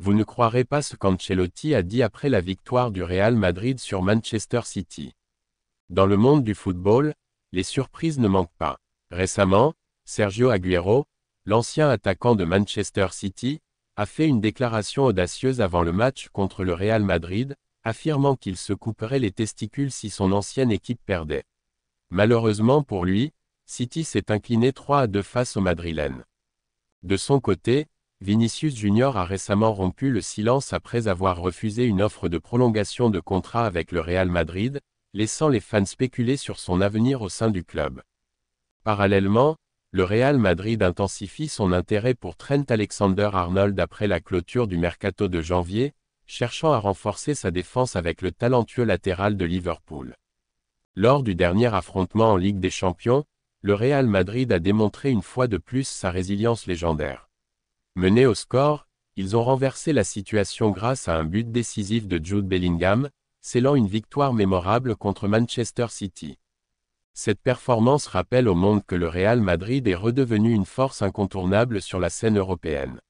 Vous ne croirez pas ce qu'Ancelotti a dit après la victoire du Real Madrid sur Manchester City. Dans le monde du football, les surprises ne manquent pas. Récemment, Sergio Agüero, l'ancien attaquant de Manchester City, a fait une déclaration audacieuse avant le match contre le Real Madrid, affirmant qu'il se couperait les testicules si son ancienne équipe perdait. Malheureusement pour lui, City s'est incliné 3-2 face aux Madrilènes. De son côté, Vinicius Junior a récemment rompu le silence après avoir refusé une offre de prolongation de contrat avec le Real Madrid, laissant les fans spéculer sur son avenir au sein du club. Parallèlement, le Real Madrid intensifie son intérêt pour Trent Alexander-Arnold après la clôture du mercato de janvier, cherchant à renforcer sa défense avec le talentueux latéral de Liverpool. Lors du dernier affrontement en Ligue des Champions, le Real Madrid a démontré une fois de plus sa résilience légendaire. Menés au score, ils ont renversé la situation grâce à un but décisif de Jude Bellingham, scellant une victoire mémorable contre Manchester City. Cette performance rappelle au monde que le Real Madrid est redevenu une force incontournable sur la scène européenne.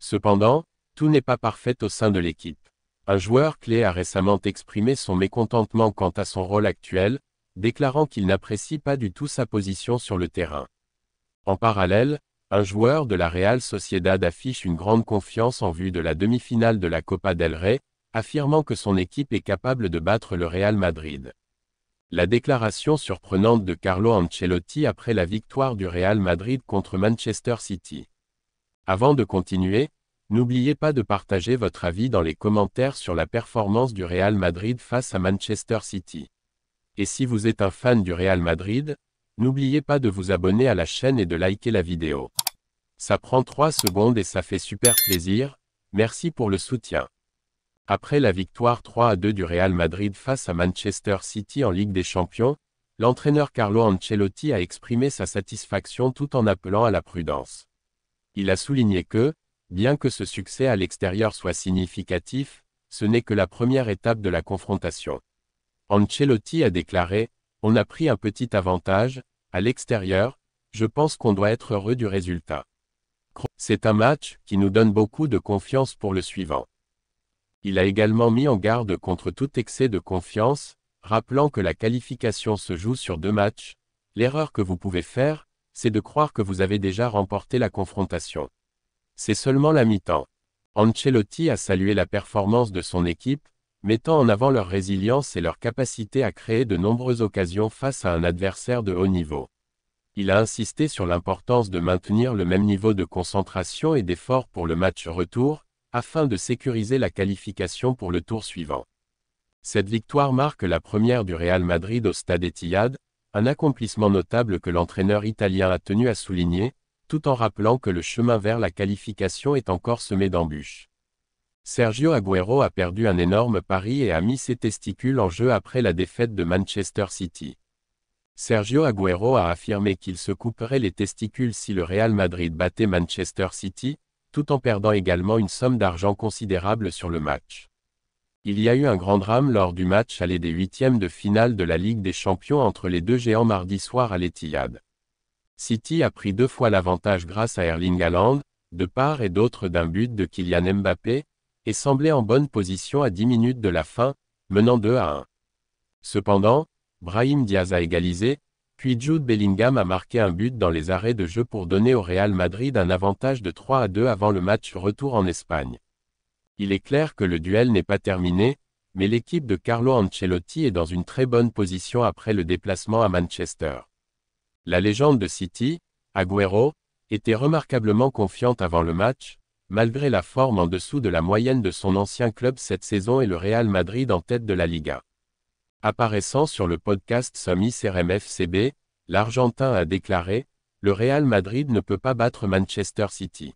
Cependant, tout n'est pas parfait au sein de l'équipe. Un joueur clé a récemment exprimé son mécontentement quant à son rôle actuel, déclarant qu'il n'apprécie pas du tout sa position sur le terrain. En parallèle, un joueur de la Real Sociedad affiche une grande confiance en vue de la demi-finale de la Copa del Rey, affirmant que son équipe est capable de battre le Real Madrid. La déclaration surprenante de Carlo Ancelotti après la victoire du Real Madrid contre Manchester City. Avant de continuer, n'oubliez pas de partager votre avis dans les commentaires sur la performance du Real Madrid face à Manchester City. Et si vous êtes un fan du Real Madrid, n'oubliez pas de vous abonner à la chaîne et de liker la vidéo. Ça prend 3 secondes et ça fait super plaisir, merci pour le soutien. Après la victoire 3-2 du Real Madrid face à Manchester City en Ligue des Champions, l'entraîneur Carlo Ancelotti a exprimé sa satisfaction tout en appelant à la prudence. Il a souligné que, bien que ce succès à l'extérieur soit significatif, ce n'est que la première étape de la confrontation. Ancelotti a déclaré « On a pris un petit avantage, à l'extérieur, je pense qu'on doit être heureux du résultat. C'est un match qui nous donne beaucoup de confiance pour le suivant. » Il a également mis en garde contre tout excès de confiance, rappelant que la qualification se joue sur 2 matchs. L'erreur que vous pouvez faire, c'est de croire que vous avez déjà remporté la confrontation. C'est seulement la mi-temps. Ancelotti a salué la performance de son équipe, mettant en avant leur résilience et leur capacité à créer de nombreuses occasions face à un adversaire de haut niveau. Il a insisté sur l'importance de maintenir le même niveau de concentration et d'effort pour le match retour, afin de sécuriser la qualification pour le tour suivant. Cette victoire marque la première du Real Madrid au Stade Etihad, un accomplissement notable que l'entraîneur italien a tenu à souligner, tout en rappelant que le chemin vers la qualification est encore semé d'embûches. Sergio Agüero a perdu un énorme pari et a mis ses testicules en jeu après la défaite de Manchester City. Sergio Agüero a affirmé qu'il se couperait les testicules si le Real Madrid battait Manchester City, tout en perdant également une somme d'argent considérable sur le match. Il y a eu un grand drame lors du match aller des 8e de finale de la Ligue des Champions entre les deux géants mardi soir à l'Etihad. City a pris 2 fois l'avantage grâce à Erling Haaland, de part et d'autre d'un but de Kylian Mbappé, et semblait en bonne position à 10 minutes de la fin, menant 2-1. Cependant, Brahim Diaz a égalisé, puis Jude Bellingham a marqué un but dans les arrêts de jeu pour donner au Real Madrid un avantage de 3-2 avant le match retour en Espagne. Il est clair que le duel n'est pas terminé, mais l'équipe de Carlo Ancelotti est dans une très bonne position après le déplacement à Manchester. La légende de City, Agüero, était remarquablement confiante avant le match, malgré la forme en dessous de la moyenne de son ancien club cette saison et le Real Madrid en tête de la Liga. Apparaissant sur le podcast Somis RMFCB, l'Argentin a déclaré « Le Real Madrid ne peut pas battre Manchester City.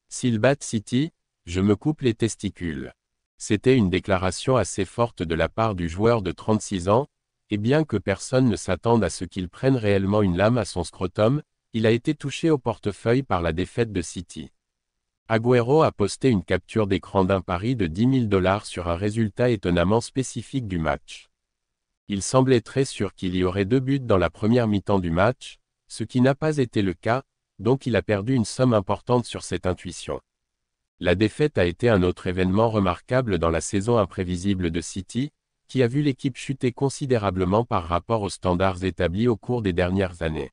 S'ils battent City, je me coupe les testicules. » C'était une déclaration assez forte de la part du joueur de 36 ans, et bien que personne ne s'attende à ce qu'il prenne réellement une lame à son scrotum, il a été touché au portefeuille par la défaite de City. Agüero a posté une capture d'écran d'un pari de 10 000 $ sur un résultat étonnamment spécifique du match. Il semblait très sûr qu'il y aurait 2 buts dans la première mi-temps du match, ce qui n'a pas été le cas, donc il a perdu une somme importante sur cette intuition. La défaite a été un autre événement remarquable dans la saison imprévisible de City, qui a vu l'équipe chuter considérablement par rapport aux standards établis au cours des dernières années.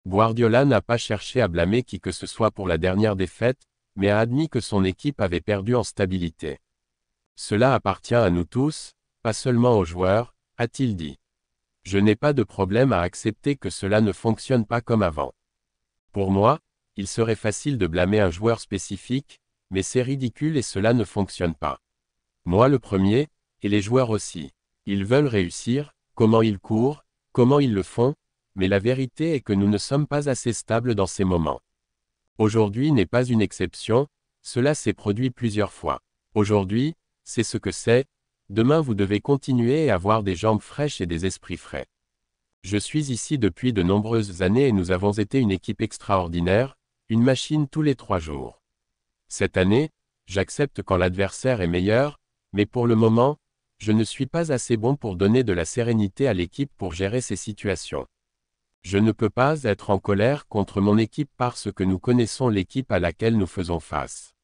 Guardiola n'a pas cherché à blâmer qui que ce soit pour la dernière défaite, mais a admis que son équipe avait perdu en stabilité. Cela appartient à nous tous, pas seulement aux joueurs, a-t-il dit. Je n'ai pas de problème à accepter que cela ne fonctionne pas comme avant. Pour moi, il serait facile de blâmer un joueur spécifique, mais c'est ridicule et cela ne fonctionne pas. Moi le premier, et les joueurs aussi. Ils veulent réussir, comment ils courent, comment ils le font, mais la vérité est que nous ne sommes pas assez stables dans ces moments. Aujourd'hui n'est pas une exception, cela s'est produit plusieurs fois. Aujourd'hui, c'est ce que c'est, demain vous devez continuer et avoir des jambes fraîches et des esprits frais. Je suis ici depuis de nombreuses années et nous avons été une équipe extraordinaire, une machine tous les 3 jours. Cette année, j'accepte quand l'adversaire est meilleur, mais pour le moment, je ne suis pas assez bon pour donner de la sérénité à l'équipe pour gérer ces situations. Je ne peux pas être en colère contre mon équipe parce que nous connaissons l'équipe à laquelle nous faisons face.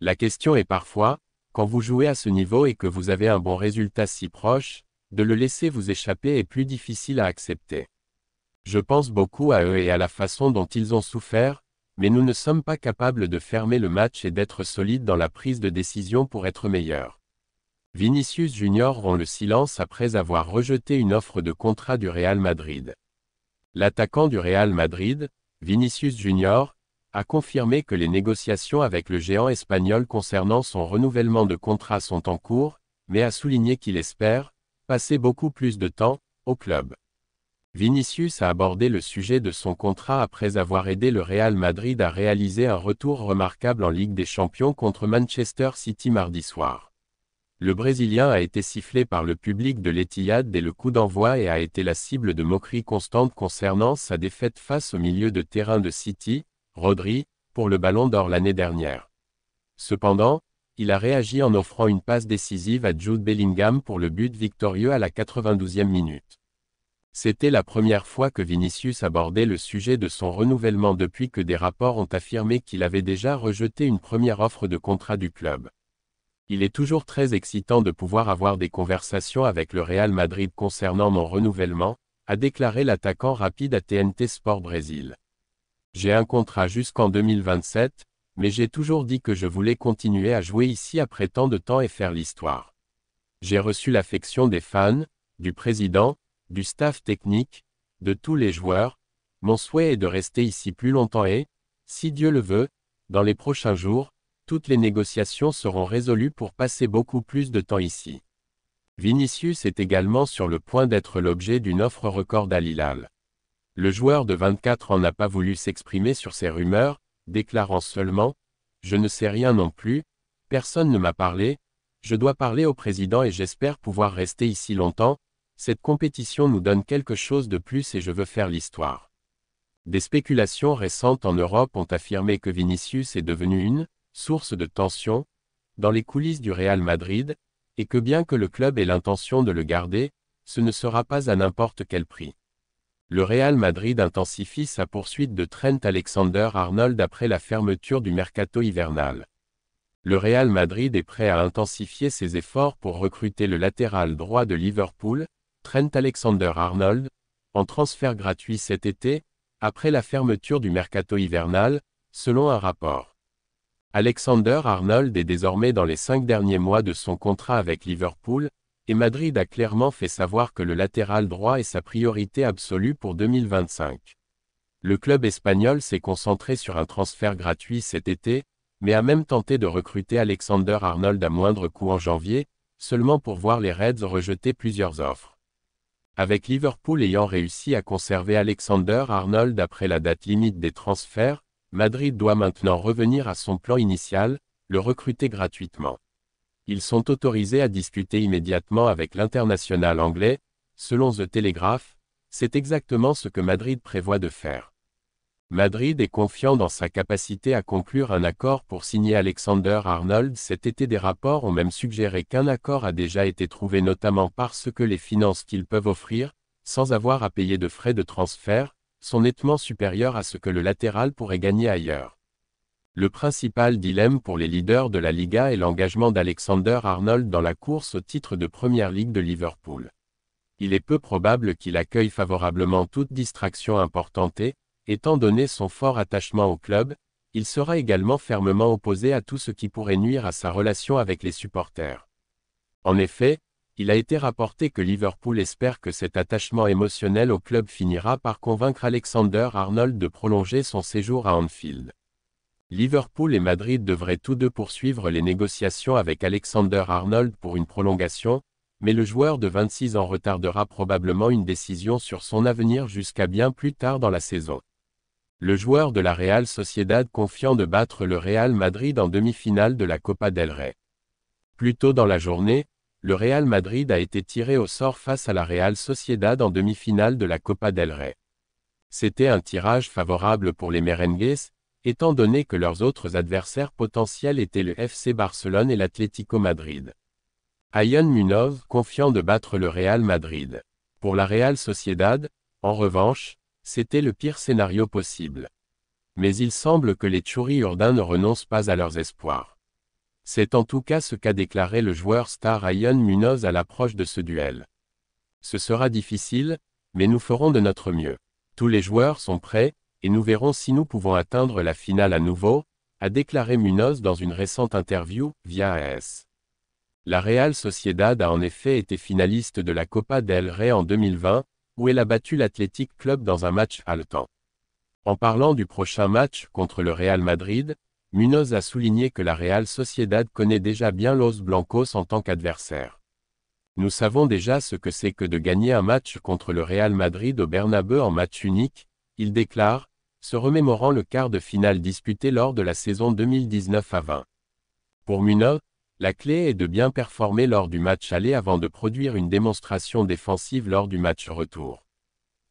La question est parfois, quand vous jouez à ce niveau et que vous avez un bon résultat si proche, de le laisser vous échapper est plus difficile à accepter. Je pense beaucoup à eux et à la façon dont ils ont souffert, mais nous ne sommes pas capables de fermer le match et d'être solides dans la prise de décision pour être meilleurs. Vinicius Junior rompt le silence après avoir rejeté une offre de contrat du Real Madrid. L'attaquant du Real Madrid, Vinicius Junior, a confirmé que les négociations avec le géant espagnol concernant son renouvellement de contrat sont en cours, mais a souligné qu'il espère passer beaucoup plus de temps au club. Vinicius a abordé le sujet de son contrat après avoir aidé le Real Madrid à réaliser un retour remarquable en Ligue des Champions contre Manchester City mardi soir. Le Brésilien a été sifflé par le public de l'Etihad dès le coup d'envoi et a été la cible de moqueries constantes concernant sa défaite face au milieu de terrain de City, Rodri, pour le Ballon d'Or l'année dernière. Cependant, il a réagi en offrant une passe décisive à Jude Bellingham pour le but victorieux à la 92e minute. C'était la première fois que Vinicius abordait le sujet de son renouvellement depuis que des rapports ont affirmé qu'il avait déjà rejeté une première offre de contrat du club. Il est toujours très excitant de pouvoir avoir des conversations avec le Real Madrid concernant mon renouvellement, a déclaré l'attaquant rapide à TNT Sport Brésil. J'ai un contrat jusqu'en 2027, mais j'ai toujours dit que je voulais continuer à jouer ici après tant de temps et faire l'histoire. J'ai reçu l'affection des fans, du président, du staff technique, de tous les joueurs. Mon souhait est de rester ici plus longtemps et, si Dieu le veut, dans les prochains jours, toutes les négociations seront résolues pour passer beaucoup plus de temps ici. Vinicius est également sur le point d'être l'objet d'une offre record d'Al Hilal. Le joueur de 24 ans n'a pas voulu s'exprimer sur ces rumeurs, déclarant seulement « Je ne sais rien non plus, personne ne m'a parlé, je dois parler au président et j'espère pouvoir rester ici longtemps, cette compétition nous donne quelque chose de plus et je veux faire l'histoire. » Des spéculations récentes en Europe ont affirmé que Vinicius est devenu une source de tension dans les coulisses du Real Madrid, et que bien que le club ait l'intention de le garder, ce ne sera pas à n'importe quel prix. Le Real Madrid intensifie sa poursuite de Trent Alexander-Arnold après la fermeture du mercato hivernal. Le Real Madrid est prêt à intensifier ses efforts pour recruter le latéral droit de Liverpool, Trent Alexander-Arnold, en transfert gratuit cet été, après la fermeture du mercato hivernal, selon un rapport. Alexander-Arnold est désormais dans les 5 derniers mois de son contrat avec Liverpool, et Madrid a clairement fait savoir que le latéral droit est sa priorité absolue pour 2025. Le club espagnol s'est concentré sur un transfert gratuit cet été, mais a même tenté de recruter Alexander-Arnold à moindre coût en janvier, seulement pour voir les Reds rejeter plusieurs offres. Avec Liverpool ayant réussi à conserver Alexander-Arnold après la date limite des transferts, Madrid doit maintenant revenir à son plan initial, le recruter gratuitement. Ils sont autorisés à discuter immédiatement avec l'international anglais, selon The Telegraph, c'est exactement ce que Madrid prévoit de faire. Madrid est confiant dans sa capacité à conclure un accord pour signer Alexander-Arnold cet été. Des rapports ont même suggéré qu'un accord a déjà été trouvé notamment parce que les finances qu'ils peuvent offrir, sans avoir à payer de frais de transfert, sont nettement supérieures à ce que le latéral pourrait gagner ailleurs. Le principal dilemme pour les leaders de la Liga est l'engagement d'Alexander-Arnold dans la course au titre de Première Ligue de Liverpool. Il est peu probable qu'il accueille favorablement toute distraction importante et, étant donné son fort attachement au club, il sera également fermement opposé à tout ce qui pourrait nuire à sa relation avec les supporters. En effet, il a été rapporté que Liverpool espère que cet attachement émotionnel au club finira par convaincre Alexander-Arnold de prolonger son séjour à Anfield. Liverpool et Madrid devraient tous deux poursuivre les négociations avec Alexander-Arnold pour une prolongation, mais le joueur de 26 ans retardera probablement une décision sur son avenir jusqu'à bien plus tard dans la saison. Le joueur de la Real Sociedad confiant de battre le Real Madrid en demi-finale de la Copa del Rey. Plus tôt dans la journée, le Real Madrid a été tiré au sort face à la Real Sociedad en demi-finale de la Copa del Rey. C'était un tirage favorable pour les merengues, étant donné que leurs autres adversaires potentiels étaient le FC Barcelone et l'Atlético Madrid. Ayón Muñoz confiant de battre le Real Madrid. Pour la Real Sociedad, en revanche, c'était le pire scénario possible. Mais il semble que les Tchouri-Urdins ne renoncent pas à leurs espoirs. C'est en tout cas ce qu'a déclaré le joueur star Ayón Muñoz à l'approche de ce duel. Ce sera difficile, mais nous ferons de notre mieux. Tous les joueurs sont prêts, et nous verrons si nous pouvons atteindre la finale à nouveau, a déclaré Muñoz dans une récente interview, via AS. La Real Sociedad a en effet été finaliste de la Copa del Rey en 2020, où elle a battu l'Athletic Club dans un match haletant. En parlant du prochain match contre le Real Madrid, Muñoz a souligné que la Real Sociedad connaît déjà bien Los Blancos en tant qu'adversaire. Nous savons déjà ce que c'est que de gagner un match contre le Real Madrid au Bernabéu en match unique, il déclare, se remémorant le quart de finale disputé lors de la saison 2019 à 20. Pour Muñoz, la clé est de bien performer lors du match aller avant de produire une démonstration défensive lors du match retour.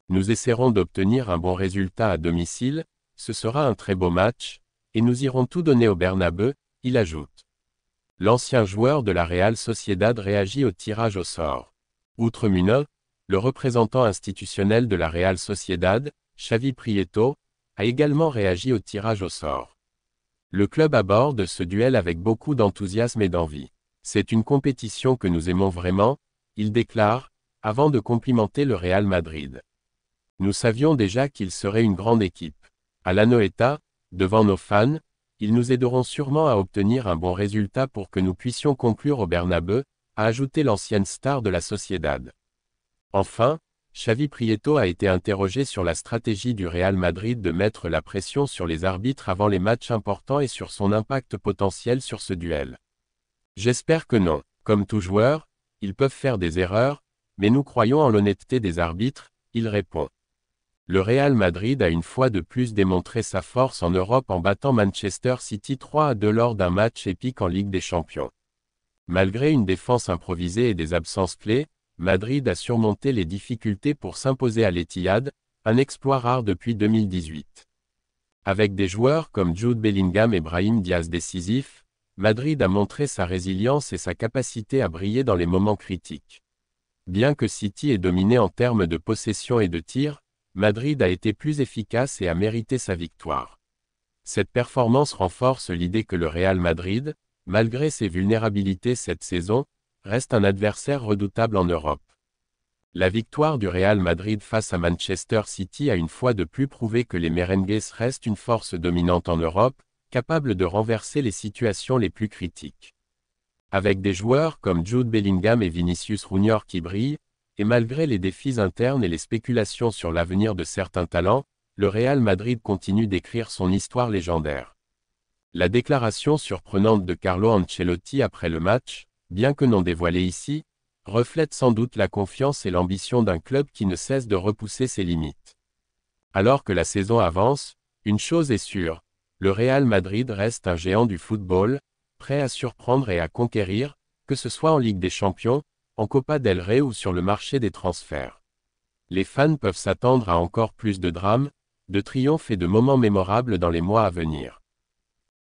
Nous essaierons d'obtenir un bon résultat à domicile, ce sera un très beau match, et nous irons tout donner au Bernabéu, il ajoute. L'ancien joueur de la Real Sociedad réagit au tirage au sort. Outre Muñoz, le représentant institutionnel de la Real Sociedad, Xavi Prieto, a également réagi au tirage au sort. Le club aborde ce duel avec beaucoup d'enthousiasme et d'envie. C'est une compétition que nous aimons vraiment, il déclare, avant de complimenter le Real Madrid. Nous savions déjà qu'ils seraient une grande équipe. À l'Anoeta, devant nos fans, ils nous aideront sûrement à obtenir un bon résultat pour que nous puissions conclure au Bernabéu, a ajouté l'ancienne star de la Sociedad. Enfin, Xavi Prieto a été interrogé sur la stratégie du Real Madrid de mettre la pression sur les arbitres avant les matchs importants et sur son impact potentiel sur ce duel. J'espère que non. Comme tout joueur, ils peuvent faire des erreurs, mais nous croyons en l'honnêteté des arbitres, il répond. Le Real Madrid a une fois de plus démontré sa force en Europe en battant Manchester City 3-2 lors d'un match épique en Ligue des Champions. Malgré une défense improvisée et des absences clés, Madrid a surmonté les difficultés pour s'imposer à l'Etihad, un exploit rare depuis 2018. Avec des joueurs comme Jude Bellingham et Brahim Diaz décisifs, Madrid a montré sa résilience et sa capacité à briller dans les moments critiques. Bien que City ait dominé en termes de possession et de tir, Madrid a été plus efficace et a mérité sa victoire. Cette performance renforce l'idée que le Real Madrid, malgré ses vulnérabilités cette saison, reste un adversaire redoutable en Europe. La victoire du Real Madrid face à Manchester City a une fois de plus prouvé que les merengues restent une force dominante en Europe, capable de renverser les situations les plus critiques. Avec des joueurs comme Jude Bellingham et Vinicius Junior qui brillent, et malgré les défis internes et les spéculations sur l'avenir de certains talents, le Real Madrid continue d'écrire son histoire légendaire. La déclaration surprenante de Carlo Ancelotti après le match, bien que non dévoilée ici, reflète sans doute la confiance et l'ambition d'un club qui ne cesse de repousser ses limites. Alors que la saison avance, une chose est sûre, le Real Madrid reste un géant du football, prêt à surprendre et à conquérir, que ce soit en Ligue des Champions, en Copa del Rey ou sur le marché des transferts. Les fans peuvent s'attendre à encore plus de drames, de triomphes et de moments mémorables dans les mois à venir.